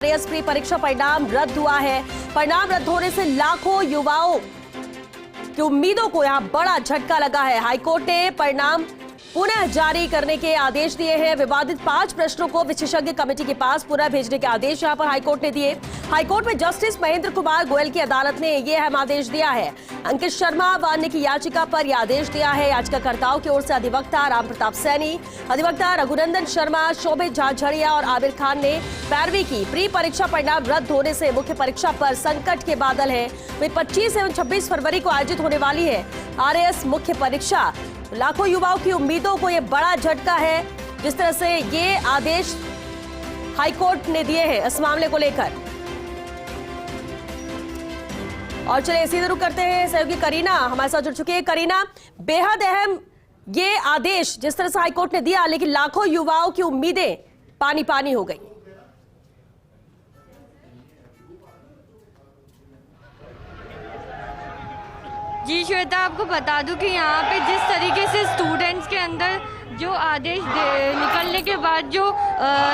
Pre परीक्षा परिणाम रद्द हुआ है। परिणाम रद्द होने से लाखों युवाओं की उम्मीदों को यहां बड़ा झटका लगा है। हाईकोर्ट ने परिणाम पुनः जारी करने के आदेश दिए हैं। विवादित 5 प्रश्नों को विशेषज्ञ कमेटी के पास पुनः भेजने के आदेश यहां पर हाईकोर्ट ने दिए। हाईकोर्ट में जस्टिस महेंद्र कुमार गोयल की अदालत ने यह अहम आदेश दिया है। अंकित शर्मा वान्य की याचिका पर यह आदेश दिया है। याचिकाकर्ताओं की ओर से अधिवक्ता राम प्रताप सैनी, अधिवक्ता रघुनंदन शर्मा, शोभित झाझड़िया और आबिर खान ने पैरवी की। प्री परीक्षा परिणाम रद्द होने से मुख्य परीक्षा पर संकट के बादल है। वे 25 एवं 26 फरवरी को आयोजित होने वाली है आरएएस मुख्य परीक्षा। लाखों युवाओं की उम्मीदों को यह बड़ा झटका है, जिस तरह से ये आदेश हाईकोर्ट ने दिए हैं इस मामले को लेकर। और चलिए सीधे रुक करते हैं, सहयोगी करीना हमारे साथ जुड़ चुकी है। करीना, बेहद अहम ये आदेश जिस तरह से हाईकोर्ट ने दिया, लेकिन लाखों युवाओं की उम्मीदें पानी पानी हो गई। जी श्वेता, आपको बता दूं कि यहाँ पे जिस तरीके से स्टूडेंट्स के अंदर जो आदेश निकलने के बाद जो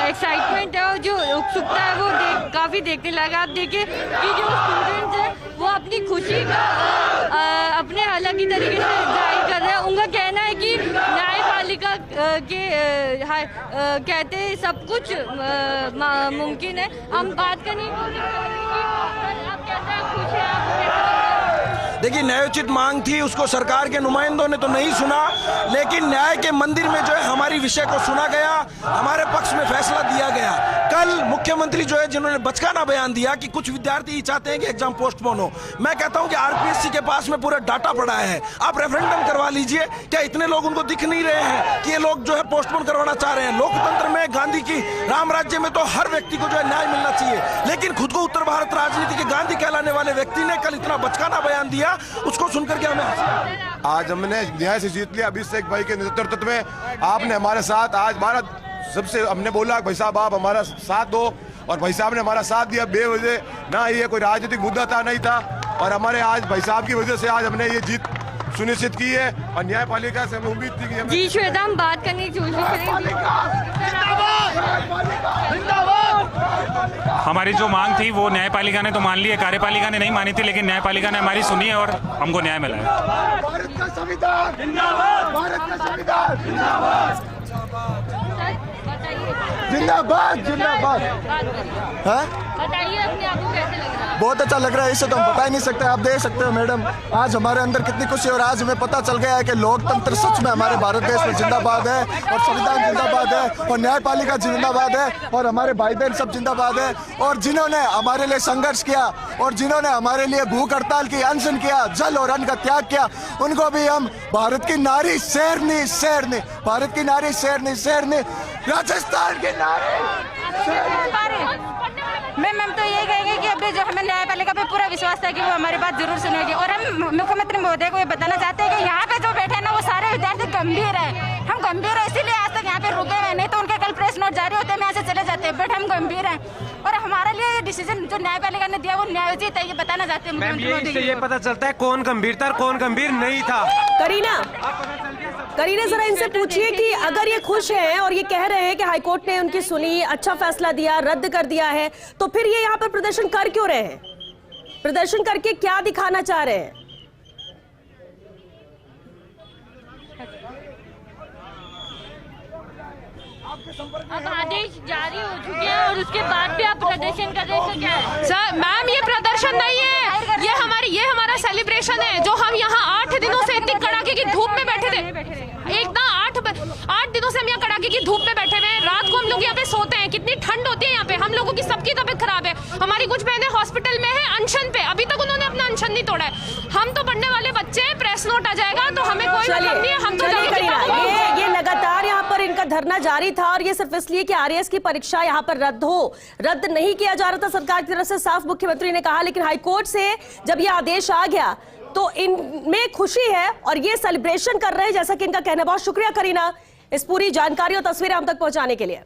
एक्साइटमेंट है और जो उत्सुकता है वो काफ़ी देखने लगा। आप देखिए कि जो स्टूडेंट्स हैं वो अपनी खुशी का अपने अलग ही तरीके से जाहिर कर रहे हैं। उनका कहना है कि न्यायपालिका के कहते हैं सब कुछ मुमकिन है। हम बात करने की आप कैसे खुश हैं? देखिए, न्यायोचित मांग थी, उसको सरकार के नुमाइंदों ने तो नहीं सुना, लेकिन न्याय के मंदिर में जो है हमारी विषय को सुना गया, हमारे पक्ष में फैसला दिया गया। कल मुख्यमंत्री जो है जिन्होंने बचकाना बयान दिया कि कुछ विद्यार्थी चाहते हैं कि एग्जाम पोस्टपोन हो, मैं कहता हूं कि आरपीएससी के पास में पूरा डाटा पड़ा है। आप रेफरेंडम करवा लीजिए। क्या इतने लोग उनको दिख नहीं रहे हैं कि ये लोग जो है पोस्टपोन करवाना चाह रहे हैं? लोकतंत्र में, गांधी की राम राज्य में तो हर व्यक्ति को जो है न्याय मिलना चाहिए, लेकिन खुद को उत्तर भारत राजनीति के गांधी कहलाने वाले व्यक्ति ने कल इतना बचकाना बयान दिया, उसको सुनकर के हमें आज हमने न्याय से जीत लिया। अभिषेक भाई के नेतृत्व में आपने हमारे साथ आज भारत सबसे हमने बोला भाई साहब आप हमारा साथ दो, और भाई साहब ने हमारा साथ दिया बेवजह। ना ये कोई राजनीतिक मुद्दा था, नहीं था, और हमारे आज भाई साहब की वजह से आज हमने ये जीत सुनिश्चित की है। और न्यायपालिका से हमें उम्मीद थी कि जी श्वेता, हम बात करने की कोशिश करेंगे। हमारी जो मांग थी वो न्यायपालिका ने तो मान ली है, कार्यपालिका ने नहीं मानी थी, लेकिन न्यायपालिका ने हमारी सुनी है और हमको न्याय मिला है। भारत का संविधान जिंदाबाद, भारत का संविधान जिंदाबाद, जिंदाबाद जिंदाबाद। बताइए अपने आप को कैसे लग रहा है? बहुत अच्छा लग रहा है, इसे तो हम बता ही नहीं सकते। आप देख सकते हो मैडम, आज हमारे अंदर कितनी खुशी है, और आज हमें पता चल गया है कि लोकतंत्र सच में हमारे भारत देश में जिंदाबाद है, और संविधान जिंदाबाद है, और न्यायपालिका जिंदाबाद है, और हमारे भाई बहन सब जिंदाबाद है। और जिन्होंने हमारे लिए संघर्ष किया और जिन्होंने हमारे लिए भूख हड़ताल की, अनशन किया, जल और अन्न का त्याग किया, उनको भी हम भारत की नारी शेरनी शेरनी, भारत की नारी शेरनी शेरनी, राजस्थान की नारी। मैम तो ये कहेंगे कि अभी जो हमें न्यायपालिका पे पूरा विश्वास था कि वो हमारी बात जरूर सुनेगी। और हम मुख्यमंत्री महोदय को ये बताना चाहते हैं कि यहाँ पे जो बैठे हैं ना वो सारे विद्यार्थी गंभीर है। हम गंभीर है इसीलिए आज तक यहाँ पे रुके हुए, नहीं तो उनके कल प्रेस नोट जारी होते हैं, यहाँ से चले जाते हैं, बट हम गंभीर हैं। और हमारे लिए ये डिसीजन जो न्यायपालिका ने दिया वो न्यायोचित है, ये बताना चाहते हैं मुख्यमंत्री मोदी। ये पता चलता है कौन गंभीर था और कौन गंभीर नहीं था। करीना जरा इनसे पूछिए कि अगर ये खुश हैं और ये कह रहे हैं कि हाईकोर्ट ने उनकी सुनी, अच्छा फैसला दिया, रद्द कर दिया है, तो फिर ये यहाँ पर प्रदर्शन कर क्यों रहे हैं? प्रदर्शन करके क्या दिखाना चाह रहे हैं? अब आदेश जारी हो चुके हैं और उसके बाद भी आप प्रदर्शन कर रहे हैं, क्या है? सर मैम, ये प्रदर्शन नहीं है, ये हमारा सेलिब्रेशन है। जो हम यहाँ 8 दिनों से इतनी कड़ाके की धूप में बैठे थे, एक ना 8 दिनों से हम यहाँ कड़ाके की धूप में बैठे हुए हैं। रात को हम लोग यहाँ पे सोते हैं, कितनी ठंड होती है यहाँ पे। हम लोगों की सबकी तबीयत खराब है। हमारी कुछ बहनें हॉस्पिटल में है अनशन पे, अभी तक उन्होंने अपना अनशन नहीं तोड़ा है। हम तो पढ़ने वाले बच्चे हैं, प्रेस नोट आ जाएगा तो हमें कोई मतलब नहीं है। हम तो ये लगातार यहाँ पर इनका धरना जारी था, और ये सिर्फ इसलिए कि आरएएस की परीक्षा यहाँ पर रद्द नहीं किया जा रहा था सरकार की तरफ से, साफ मुख्यमंत्री ने कहा। लेकिन हाईकोर्ट से जब ये आदेश आ गया तो इनमें खुशी है और ये सेलिब्रेशन कर रहे हैं, जैसा कि इनका कहना है। बहुत शुक्रिया करीना इस पूरी जानकारी और तस्वीरें हम तक पहुंचाने के लिए।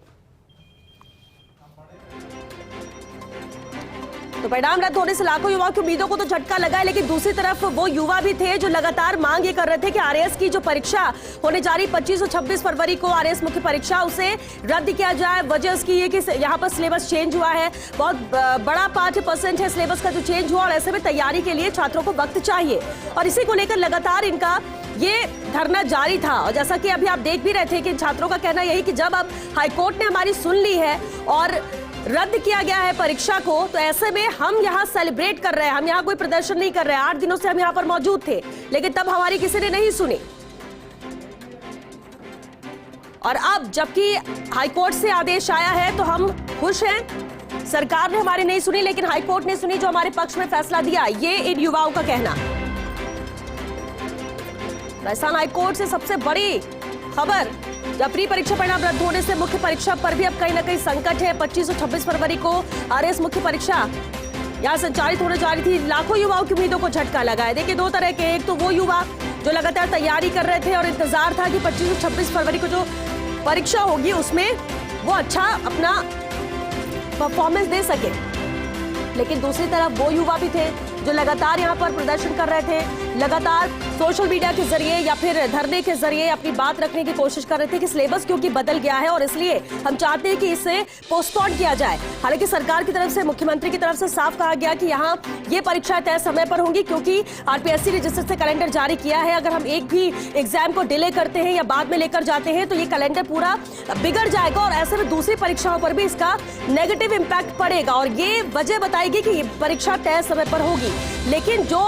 तो परिणाम रद्द होने से लाखों युवाओं की उम्मीदों को तो झटका लगा है, लेकिन दूसरी तरफ वो युवा भी थे जो लगातार मांग ये कर रहे थे कि आरएएस की जो परीक्षा होने जा रही 25 और 26 फरवरी को आरएएस मुख्य परीक्षा, उसे रद्द किया जाए। वजह इसकी है कि यहाँ पर सिलेबस चेंज हुआ है, बहुत बड़ा 5% है सिलेबस का जो चेंज हुआ, और ऐसे में तैयारी के लिए छात्रों को वक्त चाहिए, और इसी को लेकर लगातार इनका ये धरना जारी था। और जैसा कि अभी आप देख भी रहे थे कि छात्रों का कहना यही कि जब अब हाईकोर्ट ने हमारी सुन ली है और रद्द किया गया है परीक्षा को, तो ऐसे में हम यहाँ सेलिब्रेट कर रहे हैं, हम यहाँ कोई प्रदर्शन नहीं कर रहे हैं। 8 दिनों से हम यहाँ पर मौजूद थे, लेकिन तब हमारी किसी ने नहीं सुनी। और अब जबकि हाईकोर्ट से आदेश आया है तो हम खुश हैं। सरकार ने हमारी नहीं सुनी, लेकिन हाईकोर्ट ने सुनी, जो हमारे पक्ष में फैसला दिया। ये इन युवाओं का कहना। राजस्थान हाईकोर्ट से सबसे बड़ी खबर, जब प्री परीक्षा परिणाम रद्द होने से मुख्य परीक्षा पर भी अब कहीं ना कहीं संकट है। 25 और 26 फरवरी को आरएएस मुख्य परीक्षा यहां संचालित होने जा रही थी। लाखों युवाओं की उम्मीदों को झटका लगा है। देखिए, दो तरह के, एक तो वो युवा जो लगातार तैयारी कर रहे थे और इंतजार था कि 25 और 26 फरवरी को जो परीक्षा होगी उसमें वो अच्छा अपना परफॉर्मेंस दे सके, लेकिन दूसरी तरफ वो युवा भी थे जो लगातार यहाँ पर प्रदर्शन कर रहे थे, लगातार सोशल मीडिया के जरिए या फिर धरने के जरिए अपनी बात रखने की कोशिश कर रहे थे कि सिलेबस क्योंकि बदल गया है और इसलिए हम चाहते हैं कि इसे पोस्टपोन किया जाए। हालांकि सरकार की तरफ से, मुख्यमंत्री की तरफ से साफ कहा गया कि यहाँ ये परीक्षा तय समय पर होंगी, क्योंकि आरपीएससी ने जिस तरह से कैलेंडर जारी किया है, अगर हम एक भी एग्जाम को डिले करते हैं या बाद में लेकर जाते हैं तो ये कैलेंडर पूरा बिगड़ जाएगा और ऐसे में दूसरी परीक्षाओं पर भी इसका नेगेटिव इम्पैक्ट पड़ेगा। और ये वजह बताएगी कि परीक्षा तय समय पर होगी, लेकिन जो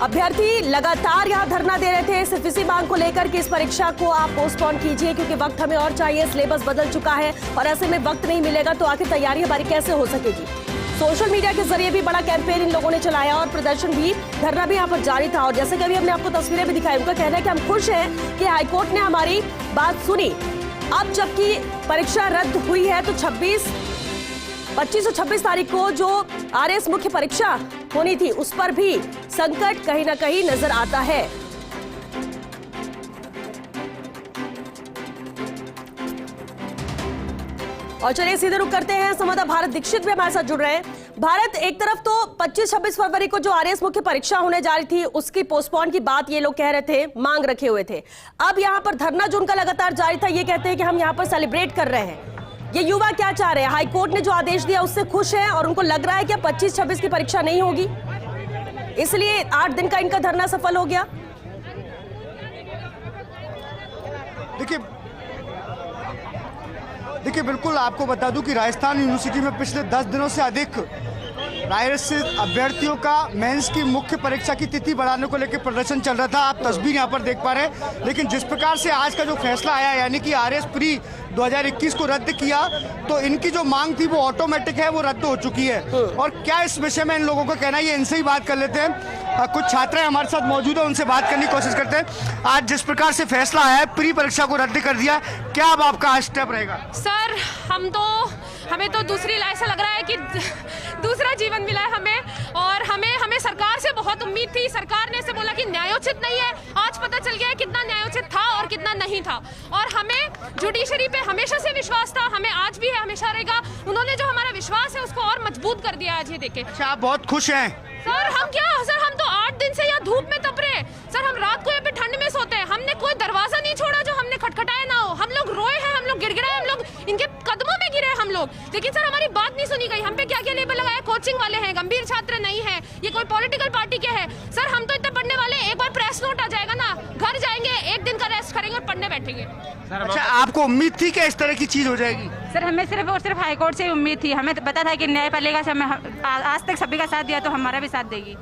अभ्यर्थी लगातार यहाँ धरना दे रहे थे सिर्फ इसी मांग को लेकर कि इस परीक्षा को आप पोस्टपोन कीजिए क्योंकि वक्त हमें और चाहिए, सिलेबस बदल चुका है और ऐसे में वक्त नहीं मिलेगा तो आखिर तैयारी हमारी कैसे हो सकेगी। सोशल मीडिया के जरिए भी बड़ा कैंपेन इन लोगों ने चलाया और प्रदर्शन भी, धरना भी यहाँ पर जारी था। और जैसे कि अभी हमने आपको तस्वीरें भी दिखाई, उनका कहना है कि हम खुश हैं कि हाईकोर्ट ने हमारी बात सुनी। अब जबकि परीक्षा रद्द हुई है तो 25 और 26 तारीख को जो आरएएस मुख्य परीक्षा होनी थी उस पर भी संकट कहीं ना कहीं नजर आता है। और चलिए सीधे रुक करते हैं, संवाददाता भारत दीक्षित भी हमारे साथ जुड़ रहे हैं। भारत, एक तरफ तो 25-26 फरवरी को जो आरएएस मुख्य परीक्षा होने जा रही थी उसकी पोस्टपोन की बात ये लोग कह रहे थे, मांग रखे हुए थे। अब यहाँ पर धरना जो उनका लगातार जारी था, ये कहते हैं कि हम यहाँ पर सेलिब्रेट कर रहे हैं। ये युवा क्या चाह रहे हैं? हाईकोर्ट ने जो आदेश दिया उससे खुश हैं और उनको लग रहा है कि 25-26 की परीक्षा नहीं होगी, इसलिए 8 दिन का इनका धरना सफल हो गया। देखिए बिल्कुल आपको बता दूं कि राजस्थान यूनिवर्सिटी में पिछले 10 दिनों से अधिक राजस्व अभ्यर्थियों का मेंस की मुख्य परीक्षा की तिथि बढ़ाने को लेकर प्रदर्शन चल रहा था। आप तस्वीर यहाँ पर देख पा रहे हैं। लेकिन जिस प्रकार से आज का जो फैसला आया, यानी कि आरएएस प्री 2021 को रद्द किया, तो इनकी जो मांग थी वो ऑटोमेटिक है, वो रद्द हो चुकी है। और क्या इस विषय में इन लोगों का कहना है, ये इनसे ही बात कर लेते हैं। कुछ छात्र हमारे साथ मौजूद है, उनसे बात करने की कोशिश करते हैं। आज जिस प्रकार से फैसला आया है, प्री परीक्षा को रद्द कर दिया, क्या अब आपका स्टेप रहेगा? सर हमें तो दूसरी ऐसा लग रहा है कि दूसरा जीवन मिला है हमें, और हमें सरकार से बहुत उम्मीद थी। सरकार ने ऐसे बोला कि न्यायोचित नहीं है, आज पता चल गया है कितना न्यायोचित था और कितना नहीं था। और हमें जुडिशरी पे हमेशा से विश्वास था, हमें आज भी है, हमेशा रहेगा। उन्होंने जो हमारा विश्वास है उसको और मजबूत कर दिया आज ये देखे। अच्छा, आप बहुत खुश हैं? सर हम तो 8 दिन से यहाँ धूप में तप रहे हैं सर। हम रात को यहाँ पे ठंड में सोते हैं, हमने कोई दरवाजा नहीं छोड़ा जो हमने खटखटाया ना हो। हम लोग रोए हैं, हम लोग गिड़गिड़ाए, हम लोग इनके कदमों में गिरे हम लोग, लेकिन सर हमारी बात नहीं सुनी गई। हम पे क्या क्या लेबल लगाया, कोचिंग वाले हैं, गंभीर छात्र नहीं है, ये कोई पॉलिटिकल पार्टी के हैं। सर हम तो इतने पढ़ने वाले, एक बार प्रेस नोट आ जाएगा ना, घर जाएंगे, 1 दिन का रेस्ट करेंगे और पढ़ने बैठेंगे। अच्छा, आपको उम्मीद थी कि इस तरह की चीज हो जाएगी? सर हमें सिर्फ और सिर्फ हाईकोर्ट से उम्मीद थी। हमें तो पता था कि न्यायपालिका से हमें आज तक सभी का साथ दिया तो हमारा भी साथ देगी।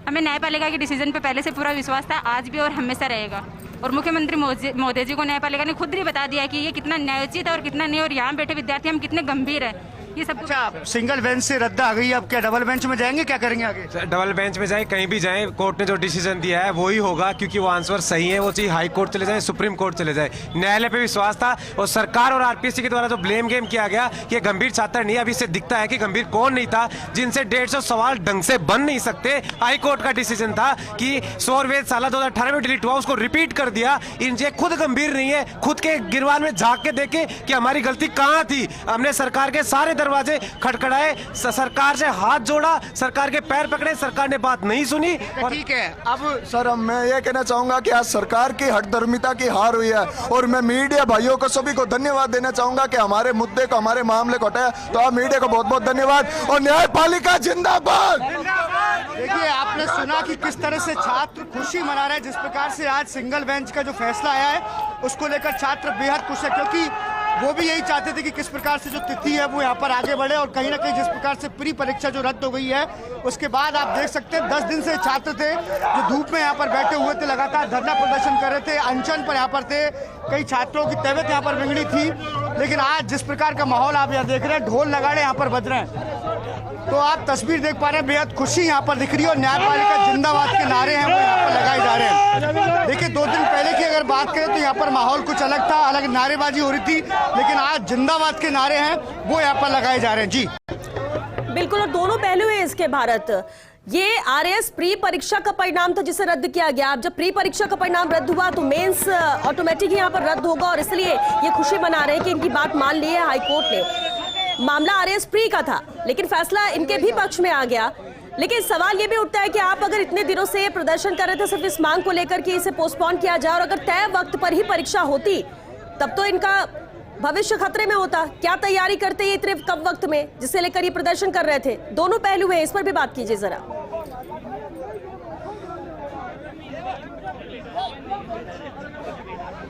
हमें न्यायपालिका के डिसीजन पे पहले से पूरा विश्वास था, आज भी और हमेशा रहेगा। और मुख्यमंत्री महोदय जी को न्यायपालिका ने खुद ही बता दिया कि ये कितना न्यायोचित है और कितना नहीं, और यहाँ बैठे विद्यार्थी हम कितने गंभीर है ये सब। अच्छा, सिंगल बेंच से रद्द आ गई, अब क्या डबल बेंच में जाएंगे, क्या करेंगे आगे? डबल बेंच में जाए, कहीं भी जाए, कोर्ट ने जो डिसीजन दिया है वही होगा, क्योंकि वो आंसर सही है। वो चाहिए हाई कोर्ट चले जाए, सुप्रीम कोर्ट चले जाए, न्यायालय पे विश्वास था। और सरकार और आरपीएससी के द्वारा जो ब्लेम गेम किया गया कि गंभीर छात्र नहीं, अभी से दिखता है कि गंभीर कौन नहीं था, जिनसे 150 सवाल ढंग से बन नहीं सकते। हाई कोर्ट का डिसीजन था कि सौरवेद साल 2018 में डिलीट हुआ, उसको रिपीट कर दिया। इनसे खुद गंभीर नहीं है, खुद के गिरवान में झांक के देखे कि हमारी गलती कहाँ थी। हमने सरकार के सारे दरवाजे खटखटाए, सरकार से हाथ जोड़ा, सरकार के पैर पकड़े, सरकार ने बात नहीं सुनी। और ठीक है, अब सर मैं ये कहना चाहूंगा कि आज सरकार की हठधर्मिता की हार हुई है और मैं मीडिया भाइयों को सभी को धन्यवाद देना चाहूंगा कि हमारे मुद्दे को, हमारे मामले को हटाया। तो आप मीडिया को बहुत बहुत धन्यवाद और न्यायपालिका जिंदाबाद। देखिए, आपने सुना कि किस तरह से छात्र खुशी मना रहे हैं। जिस प्रकार से आज सिंगल बेंच का जो फैसला आया है उसको लेकर छात्र बेहद खुश है, क्योंकि वो भी यही चाहते थे कि किस प्रकार से जो तिथि है वो यहाँ पर आगे बढ़े। और कहीं ना कहीं जिस प्रकार से प्री परीक्षा जो रद्द हो गई है उसके बाद आप देख सकते हैं 10 दिन से छात्र थे जो धूप में यहाँ पर बैठे हुए थे, लगातार धरना प्रदर्शन कर रहे थे, अनशन पर यहाँ पर थे। कई छात्रों की तबीयत यहाँ पर बिगड़ी थी, लेकिन आज जिस प्रकार का माहौल आप यहाँ देख रहे हैं, ढोल नगाड़े यहाँ पर बज रहे हैं, तो आप तस्वीर देख पा रहे हैं, बेहद खुशी यहाँ पर दिख रही है। और न्यायपालिका जिंदाबाद के नारे हैं वो यहाँ पर लगाए जा रहे हैं। देखिए, 2 दिन पहले की अगर बात करें तो यहाँ पर माहौल कुछ अलग था, अलग नारेबाजी हो रही थी, लेकिन आज जिंदाबाद के नारे हैं वो यहाँ पर लगाए जा रहे हैं। जी बिल्कुल, और दोनों पहलू है इसके भारत। ये आरएस प्री परीक्षा का परिणाम था जिसे रद्द किया गया। अब जब प्री परीक्षा का परिणाम रद्द हुआ तो मेंस ऑटोमेटिक यहाँ पर रद्द होगा, और इसलिए ये खुशी मना रहे हैं कि इनकी बात मान ली है हाईकोर्ट ने। मामला आरएस प्री का था, लेकिन फैसला इनके भी पक्ष में आ गया। लेकिन सवाल ये भी उठता है कि आप अगर इतने दिनों से प्रदर्शन कर रहे थे सिर्फ इस मांग को लेकर कि इसे पोस्टपोन किया जाए, और अगर तय वक्त पर ही परीक्षा होती तब तो इनका भविष्य खतरे में होता। क्या तैयारी करते ये इतने कम वक्त में, जिसे लेकर ये प्रदर्शन कर रहे थे? दोनों पहलू हैं, इस पर भी बात कीजिए जरा।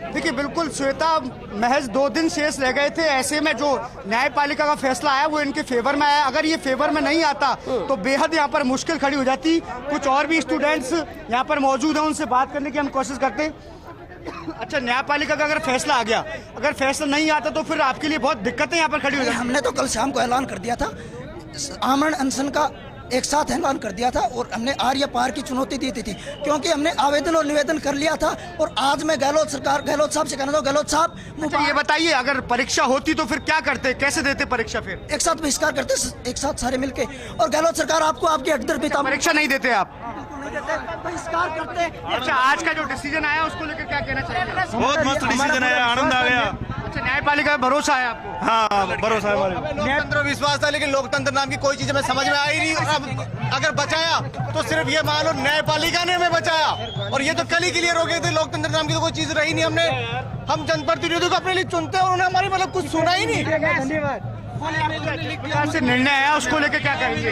देखिए, बिल्कुल श्वेता, महज 2 दिन शेष रह गए थे, ऐसे में जो न्यायपालिका का फैसला आया वो इनके फेवर में आया। अगर ये फेवर में नहीं आता तो बेहद यहाँ पर मुश्किल खड़ी हो जाती। कुछ और भी स्टूडेंट्स यहाँ पर मौजूद हैं, उनसे बात करने की हम कोशिश करते हैं। अच्छा, न्यायपालिका का अगर फैसला आ गया, अगर फैसला नहीं आता तो फिर आपके लिए बहुत दिक्कतें यहाँ पर खड़ी हो जाती। हमने तो कल शाम को ऐलान कर दिया था, आमरण अनशन का एक साथ ऐलान कर दिया था, और हमने आर या पार की चुनौती दी थी, क्योंकि हमने आवेदन और निवेदन कर लिया था। और आज मैं गहलोत साहब से कहना था, गहलोत साहब अच्छा, ये बताइए, अगर परीक्षा होती तो फिर क्या करते, कैसे देते परीक्षा? फिर एक साथ बहिष्कार करते, एक साथ सारे मिलके। और गहलोत सरकार आपको आपकी हठधर्मिता, परीक्षा नहीं देते आप, बहिष्कार करते। अच्छा, आज का जो डिसीजन आया उसको लेकर क्या कहना चाहिए? बहुत मस्त डिसीजन आया, आनंद आ गया। अच्छा, न्यायपालिका में भरोसा है आपको? हाँ, भरोसा है हमारे। लोकतंत्र विश्वास था, लेकिन लोकतंत्र नाम की कोई चीज हमें समझ में आई नहीं। और अब अगर बचाया तो सिर्फ ये मान लो न्यायपालिका ने हमें बचाया, और ये तो कल ही के लिए रोके थे। लोकतंत्र नाम की तो कोई चीज रही नहीं। हम जनप्रतिनिधियों को अपने लिए चुनते हैं और उन्हें हमारी मतलब कुछ सुना ही नहीं। धन्यवाद। जिस प्रकार से निर्णय आया उसको लेकर क्या कहेंगे?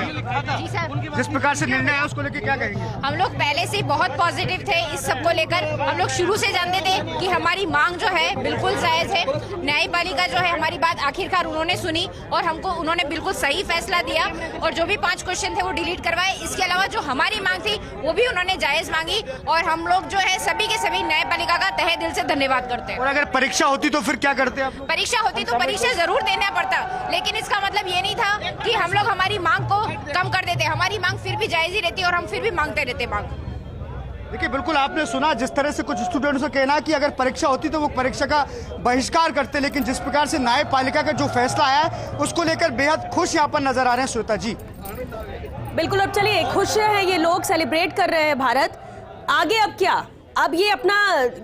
जी सर, जिस प्रकार से निर्णय आया उसको लेकर क्या कहेंगे? हम लोग पहले से ही बहुत पॉजिटिव थे इस सब को लेकर। हम लोग शुरू से जानते थे कि हमारी मांग जो है बिल्कुल जायज है। न्यायपालिका जो है हमारी बात आखिरकार उन्होंने सुनी, और हमको उन्होंने बिल्कुल सही फैसला दिया, और जो भी 5 क्वेश्चन थे वो डिलीट करवाए। इसके अलावा जो हमारी मांग थी वो भी उन्होंने जायज मांगी, और हम लोग जो है सभी के सभी न्यायपालिका का तहे दिल से धन्यवाद करते हैं। और अगर परीक्षा होती तो फिर क्या करते आप? परीक्षा होती तो परीक्षा जरूर देना पड़ता, लेकिन इसका मतलब ये नहीं था कि हम लोग हमारी मांग को कम कर देते। हमारी मांग फिर भी जायज ही रहती है, और हम फिर भी मांगते रहते मांग। देखिए, बिल्कुल आपने सुना जिस तरह से कुछ स्टूडेंट्स का कहना है कि अगर परीक्षा होती तो वो परीक्षा का बहिष्कार करते, लेकिन जिस प्रकार से न्यायपालिका का जो फैसला आया है उसको लेकर बेहद खुश यहाँ पर नजर आ रहे हैं। श्वेता जी, बिल्कुल, अब चलिए, खुश हैं ये लोग, सेलिब्रेट कर रहे हैं भारत। आगे अब क्या? अब ये अपना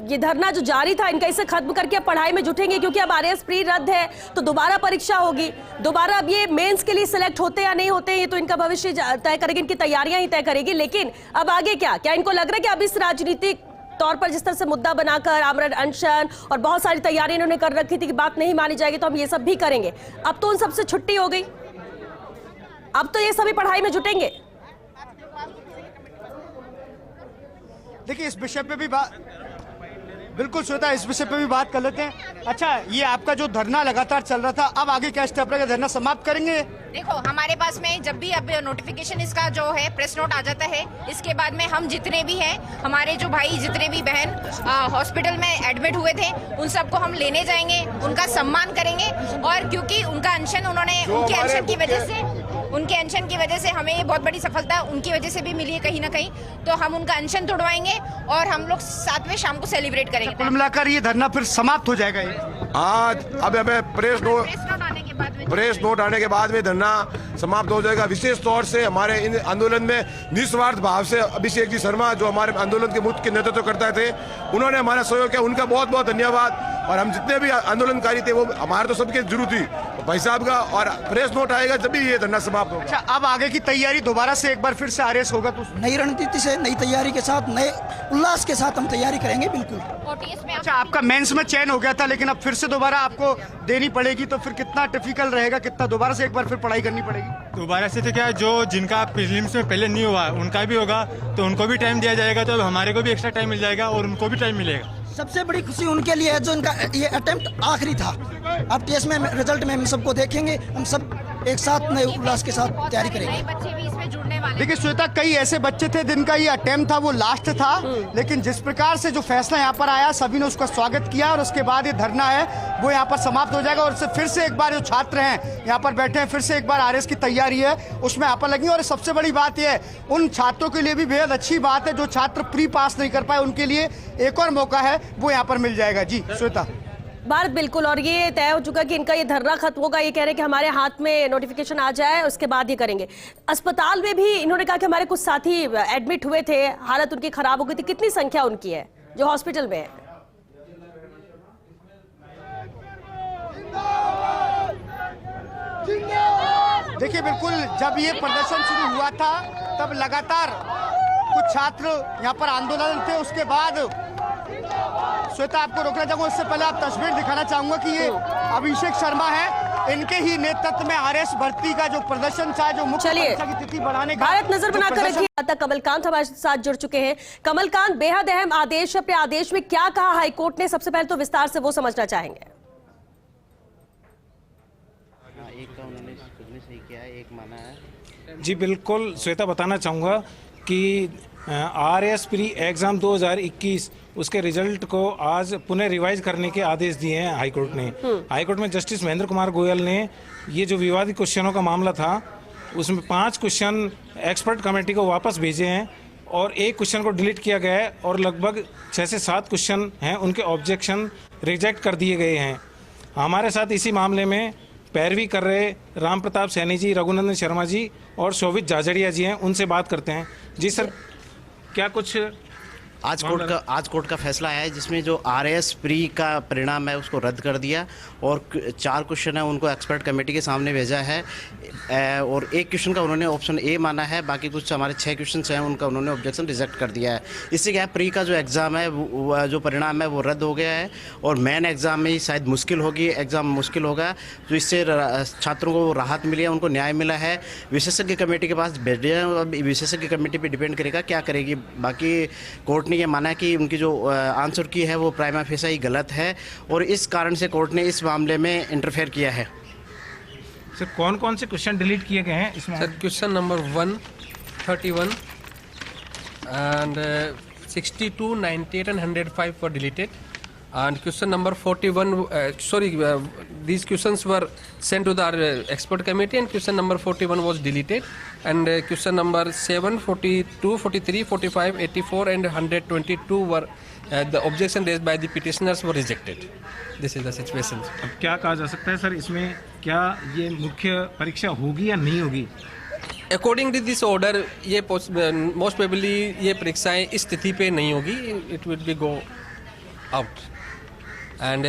ये धरना जो जारी था इनका, इसे खत्म करके अब पढ़ाई में जुटेंगे, क्योंकि अब आरएस प्री रद्द है तो दोबारा परीक्षा होगी। दोबारा अब ये मेंस के लिए सिलेक्ट होते या नहीं होते ये तो इनका भविष्य तय करेगी, इनकी तैयारियां ही तय करेगी। लेकिन अब आगे क्या इनको लग रहा है कि अब इस राजनीतिक तौर पर जिस तरह से मुद्दा बनाकर आमरण अनशन और बहुत सारी तैयारी इन्होंने कर रखी थी कि बात नहीं मानी जाएगी तो हम ये सब भी करेंगे, अब तो उन सबसे छुट्टी हो गई, अब तो ये सभी पढ़ाई में जुटेंगे। देखिए, इस विषय पे भी बात, बिल्कुल श्वेता, इस विषय पे भी बात कर लेते हैं। अच्छा, ये आपका जो धरना लगातार चल रहा था, अब आगे क्या स्टेप रहेगा? धरना समाप्त करेंगे? देखो, हमारे पास में जब भी अब नोटिफिकेशन इसका जो है प्रेस नोट आ जाता है, इसके बाद में हम जितने भी हैं, हमारे जो भाई जितने भी बहन हॉस्पिटल में एडमिट हुए थे, उन सबको हम लेने जाएंगे, उनका सम्मान करेंगे। और क्योंकि उनका अनशन उनके अनशन की वजह से हमें ये बहुत बड़ी सफलता उनकी वजह से भी मिली है कहीं ना कहीं, तो हम उनका अनशन तोड़वाएंगे और हम लोग साथ में शाम को सेलिब्रेट करेंगे। कुल मिलाकर ये धरना फिर समाप्त हो जाएगा? आज अब हमें प्रेस नोट आने के बाद में प्रेस नोट आने के बाद में धरना समाप्त हो जाएगा। विशेष तौर से हमारे इन आंदोलन में निस्वार्थ भाव से अभिषेक जी शर्मा जो हमारे आंदोलन के मुख्य नेतृत्व करता थे, उन्होंने हमारा सहयोग किया, उनका बहुत बहुत धन्यवाद। और हम जितने भी आंदोलनकारी थे वो हमारे तो सबके जरूर थी, भाई साहब का और प्रेस नोट आएगा जब भी ये धरना समाप्त होगा। अच्छा, अब आगे की तैयारी दोबारा से एक बार फिर से आरएस होगा तो नई रणनीति से, नई तैयारी के साथ, नए उल्लास के साथ हम तैयारी करेंगे बिल्कुल। अच्छा, आपका मेंस में चयन हो गया था लेकिन अब फिर से दोबारा आपको देनी पड़ेगी, तो फिर कितना डिफिकल्ट रहेगा, कितना दोबारा से एक बार फिर पढ़ाई करनी पड़ेगी? दोबारा से तो क्या, जो जिनका प्रीलिम्स में पहले नहीं हुआ उनका भी होगा, तो उनको भी टाइम दिया जाएगा, तो अब हमारे को भी एक्स्ट्रा टाइम मिल जाएगा और उनको भी टाइम मिलेगा। सबसे बड़ी खुशी उनके लिए है जो इनका ये अटेम्प्ट आखिरी था। अब टेस्ट में रिजल्ट में हम सबको देखेंगे, हम सब एक साथ नए उल्लास के साथ तैयारी करेंगे। बच्चे भी इसमें जुड़ने वाले। देखिए श्वेता, कई ऐसे बच्चे थे जिनका ये अटेम्प्ट था वो लास्ट था, लेकिन जिस प्रकार से जो फैसला यहाँ पर आया सभी ने उसका स्वागत किया और उसके बाद ये धरना है वो यहाँ पर समाप्त हो जाएगा। और फिर से एक बार जो छात्र हैं यहाँ पर बैठे हैं, फिर से एक बार आरएस की तैयारी है उसमें यहाँ पर लगी। और सबसे बड़ी बात यह है, उन छात्रों के लिए भी बेहद अच्छी बात है जो छात्र प्री पास नहीं कर पाए, उनके लिए एक और मौका है वो यहाँ पर मिल जाएगा। जी श्वेता। भारत, बिल्कुल, और ये तय हो चुका कि इनका ये धरना खत्म होगा। ये कह रहे हैं कि हमारे हाथ में नोटिफिकेशन आ जाए उसके बाद ये करेंगे। अस्पताल में भी इन्होंने कहा कि हमारे कुछ साथी एडमिट हुए थे, हालत उनकी खराब हो गई थी। कितनी संख्या उनकी है जो हॉस्पिटल में है? देखिए बिल्कुल, जब ये प्रदर्शन शुरू हुआ था तब लगातार कुछ छात्र यहाँ पर आंदोलन थे। उसके बाद श्वेता, आपको रोकना चाहूंगा, उससे पहले आप तस्वीर दिखाना चाहूंगा कि ये अभिषेक शर्मा है, इनके ही नेतृत्व में आरएस भर्ती का जो प्रदर्शन था, जो मुख्य परीक्षा की तिथि बढ़ाने का भारत नजर बनाकर रखिए। तक कमलकांत हमारे साथ जुड़ चुके हैं। कमलकांत, बेहद अहम आदेश, अपने आदेश में क्या कहा हाईकोर्ट ने? सबसे पहले तो विस्तार से वो समझना चाहेंगे। एक का उन्होंने खुद ने सही किया है, एक माना है। जी बिल्कुल श्वेता, बताना चाहूँगा कि आरएस प्री एग्ज़ाम 2021 उसके रिजल्ट को आज पुनः रिवाइज करने के आदेश दिए हैं हाईकोर्ट ने। हाईकोर्ट में जस्टिस महेंद्र कुमार गोयल ने ये जो विवादित क्वेश्चनों का मामला था उसमें 5 क्वेश्चन एक्सपर्ट कमेटी को वापस भेजे हैं और एक क्वेश्चन को डिलीट किया गया है और लगभग 6 से 7 क्वेश्चन हैं उनके ऑब्जेक्शन रिजेक्ट कर दिए गए हैं। हमारे साथ इसी मामले में पैरवी कर रहे राम प्रताप सैनी जी, रघुनंदन शर्मा जी और शोभित जाजड़िया जी हैं, उनसे बात करते हैं। जी सर, क्या कुछ आज कोर्ट का फैसला आया है जिसमें जो आरएस प्री का परिणाम है उसको रद्द कर दिया और 4 क्वेश्चन है उनको एक्सपर्ट कमेटी के सामने भेजा है और एक क्वेश्चन का उन्होंने ऑप्शन ए माना है, बाकी कुछ हमारे 6 क्वेश्चन हैं उनका उन्होंने ऑब्जेक्शन रिजेक्ट कर दिया है। इससे क्या है, प्री का जो एग्ज़ाम है जो परिणाम है वो रद्द हो गया है और मेन एग्ज़ाम में शायद मुश्किल होगी, एग्ज़ाम मुश्किल होगा, तो इससे छात्रों को राहत मिली है, उनको न्याय मिला है। विशेषज्ञ कमेटी के पास भेजे हैं, अब विशेषज्ञ कमेटी पर डिपेंड करेगा क्या करेगी। बाकी कोर्ट ये माना है कि उनकी जो आंसर की है वो प्राइमा फेसा ही गलत है और इस कारण से कोर्ट ने इस मामले में इंटरफेयर किया है। सर, कौन कौन से क्वेश्चन डिलीट किए गए हैं इसमें? Sir, question number 131 and 62, 98 and 105 were deleted and question number 41 these questions were sent to the expert committee and question number 41 was deleted and question number 7, 42, 43, 45, 84 and 122 were the objection raised by the petitioners were rejected. This is the situation. अब क्या कहा जा सकता है sir, इसमें क्या ये मुख्य परीक्षा होगी या नहीं होगी? अकॉर्डिंग टू दिस ऑर्डर ये मोस्ट प्रोबेबली ये परीक्षाएं इस तिथि पे नहीं होगी, it will be go out and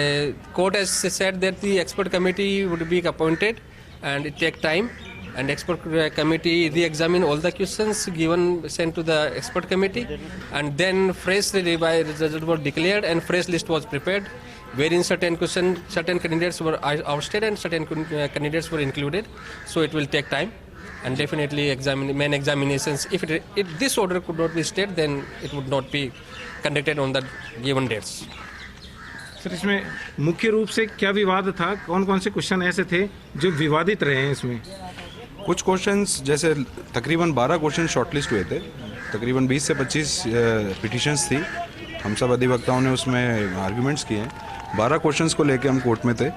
court has said that the expert committee would be appointed and it take time and expert committee re-examine all the questions given sent to the expert committee and then fresh result was declared and fresh list was prepared wherein certain candidates were ousted and certain candidates were included, so it will take time and definitely main examinations if this order could not be stayed then it would not be conducted on the given dates. Sir, इसमें मुख्य रूप से क्या विवाद था? कौन कौन से क्वेश्चन ऐसे थे जो विवादित रहे हैं इसमें? कुछ क्वेश्चंस जैसे तकरीबन 12 क्वेश्चन शॉर्टलिस्ट हुए थे, तकरीबन 20 से 25 पिटिशंस थी, हम सब अधिवक्ताओं ने उसमें आर्ग्यूमेंट्स किए हैं। 12 क्वेश्चंस को लेके हम कोर्ट में थे,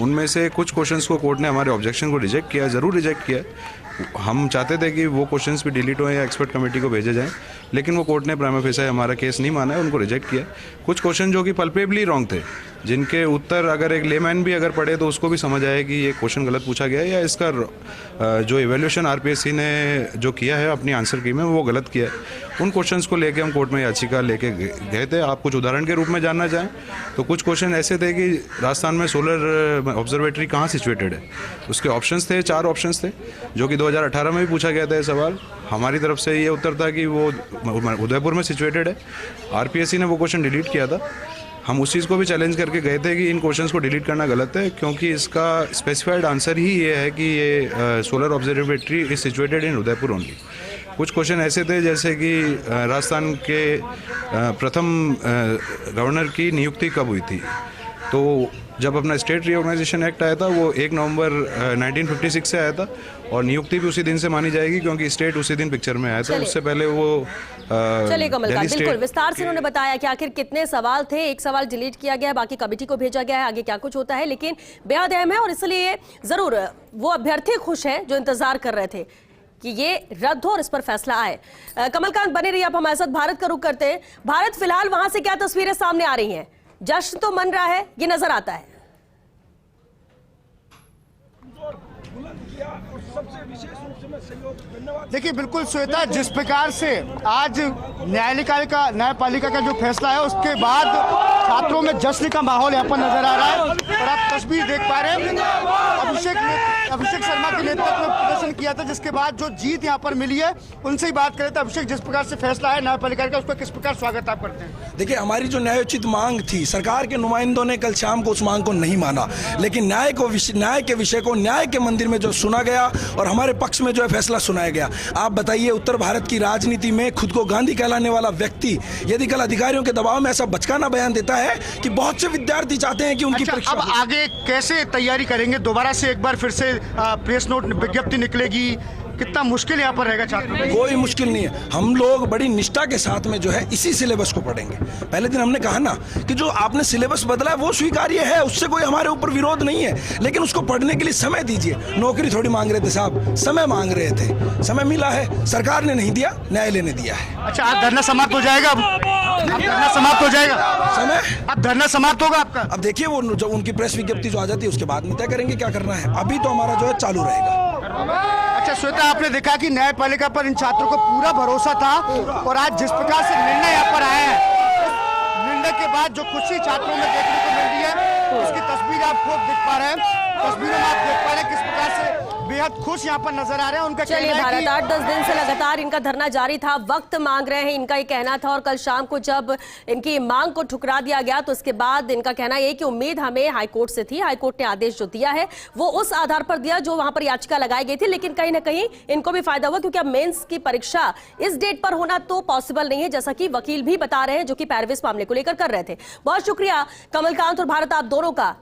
उनमें से कुछ क्वेश्चंस को कोर्ट ने हमारे ऑब्जेक्शन को रिजेक्ट किया, ज़रूर रिजेक्ट किया। हम चाहते थे कि वो क्वेश्चंस भी डिलीट हो या एक्सपर्ट कमेटी को भेजे जाएं, लेकिन वो कोर्ट ने प्राइमा फेसा हमारा केस नहीं माना है, उनको रिजेक्ट किया। कुछ क्वेश्चन जो कि पल्पेबली रॉन्ग थे, जिनके उत्तर अगर एक लेमैन भी अगर पढ़े तो उसको भी समझ आए कि ये क्वेश्चन गलत पूछा गया है या इसका जो इवैल्यूएशन आरपीएससी ने जो किया है अपनी आंसर की में वो गलत किया है। उन क्वेश्चंस को लेके हम कोर्ट में याचिका लेके गए थे। आप कुछ उदाहरण के रूप में जानना चाहें तो कुछ क्वेश्चन ऐसे थे कि राजस्थान में सोलर ऑब्जर्वेटरी कहाँ सिचुएटेड है, उसके ऑप्शंस थे, 4 ऑप्शंस थे, जो कि 2018 में भी पूछा गया था ये सवाल। हमारी तरफ से ये उत्तर था कि वो उदयपुर में सिचुएटेड है। आरपीएससी ने वो क्वेश्चन डिलीट किया था। हम उस चीज़ को भी चैलेंज करके गए थे कि इन क्वेश्चंस को डिलीट करना गलत है, क्योंकि इसका स्पेसिफाइड आंसर ही ये है कि ये solar observatory is situated in Udaipur only. कुछ क्वेश्चन ऐसे थे जैसे कि राजस्थान के प्रथम गवर्नर की नियुक्ति कब हुई थी, तो जब अपना स्टेट रीऑर्गेनाइजेशन एक्ट आया था वो 1 नवंबर 1956 से आया था और नियुक्ति भी उसी दिन से मानी जाएगी क्योंकि स्टेट उसी दिन पिक्चर में आया था। उससे पहले वो चलिए कमलकांत, बिल्कुल विस्तार से उन्होंने बताया कि आखिर कितने सवाल थे। एक सवाल डिलीट किया गया है, बाकी कमेटी को भेजा गया है, आगे क्या कुछ होता है, लेकिन बेहद अहम है और इसलिए जरूर वो अभ्यर्थी खुश हैं जो इंतजार कर रहे थे कि ये रद्द हो और इस पर फैसला आए। कमलकांत बने रहिए, आप हमारे साथ भारत का रुख करते हैं। भारत, फिलहाल वहां से क्या तस्वीरें सामने आ रही हैं? जश्न तो मन रहा है, ये नजर आता है। देखिए बिल्कुल श्वेता, जिस प्रकार से आज न्यायपालिका का जो फैसला है उसके बाद छात्रों में जश्न का माहौल यहाँ पर नजर आ रहा है और आप तस्वीर देख पा रहे हैं। अभिषेक शर्मा के नेतृत्व में प्रदर्शन किया था, जिसके बाद जो जीत यहाँ पर मिली है उनसे ही बात करें। तो अभिषेक, जिस प्रकार से फैसला है न्यायपालिका का, उसका किस प्रकार स्वागत आप करते हैं? देखिए, हमारी जो न्यायोचित मांग थी, सरकार के नुमाइंदों ने कल शाम को उस मांग को नहीं माना, लेकिन न्याय के विषय को न्याय के मंदिर में जो सुना गया और हमारे पक्ष में जो है फैसला सुनाया गया। आप बताइए, उत्तर भारत की राजनीति में खुद को गांधी कहलाने वाला व्यक्ति यदि कल अधिकारियों के दबाव में ऐसा बचकाना बयान देता है कि बहुत से विद्यार्थी चाहते हैं कि उनकी परीक्षा। अब आगे कैसे तैयारी करेंगे? दोबारा से एक बार फिर से प्रेस नोट विज्ञप्ति निकलेगी, कितना मुश्किल यहाँ पर रहेगा छात्रों को? कोई मुश्किल नहीं है। हम लोग बड़ी निष्ठा के साथ में जो है इसी सिलेबस को पढ़ेंगे। पहले दिन हमने कहा ना कि जो आपने सिलेबस बदला है वो स्वीकार्य है, उससे कोई हमारे ऊपर विरोध नहीं है, लेकिन उसको पढ़ने के लिए समय दीजिए। नौकरी थोड़ी मांग रहे थे साहब, समय मांग रहे थे, समय मिला है, सरकार ने नहीं दिया, न्यायालय ने दिया है। अच्छा, आज धरना समाप्त हो जाएगा? अब धरना समाप्त हो जाएगा, समय अब धरना समाप्त होगा आपका? अब देखिए, वो जो उनकी प्रेस विज्ञप्ति जो आ जाती है उसके बाद में तय करेंगे क्या करना है। अभी तो हमारा जो है चालू रहेगा। अच्छा श्वेता, आपने देखा कि न्यायपालिका पर इन छात्रों को पूरा भरोसा था और आज जिस प्रकार से निर्णय यहाँ पर आया है, निर्णय के बाद जो खुशी छात्रों में देखने को मिल रही है उसकी तस्वीर आप खुद देख पा रहे हैं। तस्वीरों में आप देख पा रहे हैं किस प्रकार से बेहद खुश यहाँ पर नजर आ रहे हैं। उनका चलिए भारत, 8-10 दिन से लगातार इनका धरना जारी था, वक्त मांग रहे हैं, इनका ये कहना था। और कल शाम को जब इनकी मांग को ठुकरा दिया गया तो इसके बाद इनका कहना यह कि उम्मीद हमें हाईकोर्ट से थी, हाईकोर्ट ने आदेश जो दिया है वो उस आधार पर दिया जो वहां पर याचिका लगाई गई थी, लेकिन कहीं ना कहीं इनको भी फायदा हुआ क्योंकि अब मेंस की परीक्षा इस डेट पर होना तो पॉसिबल नहीं है, जैसा कि वकील भी बता रहे हैं जो कि पैरविस मामले को लेकर कर रहे थे। बहुत शुक्रिया कमलकांत और भारत, आप दोनों का।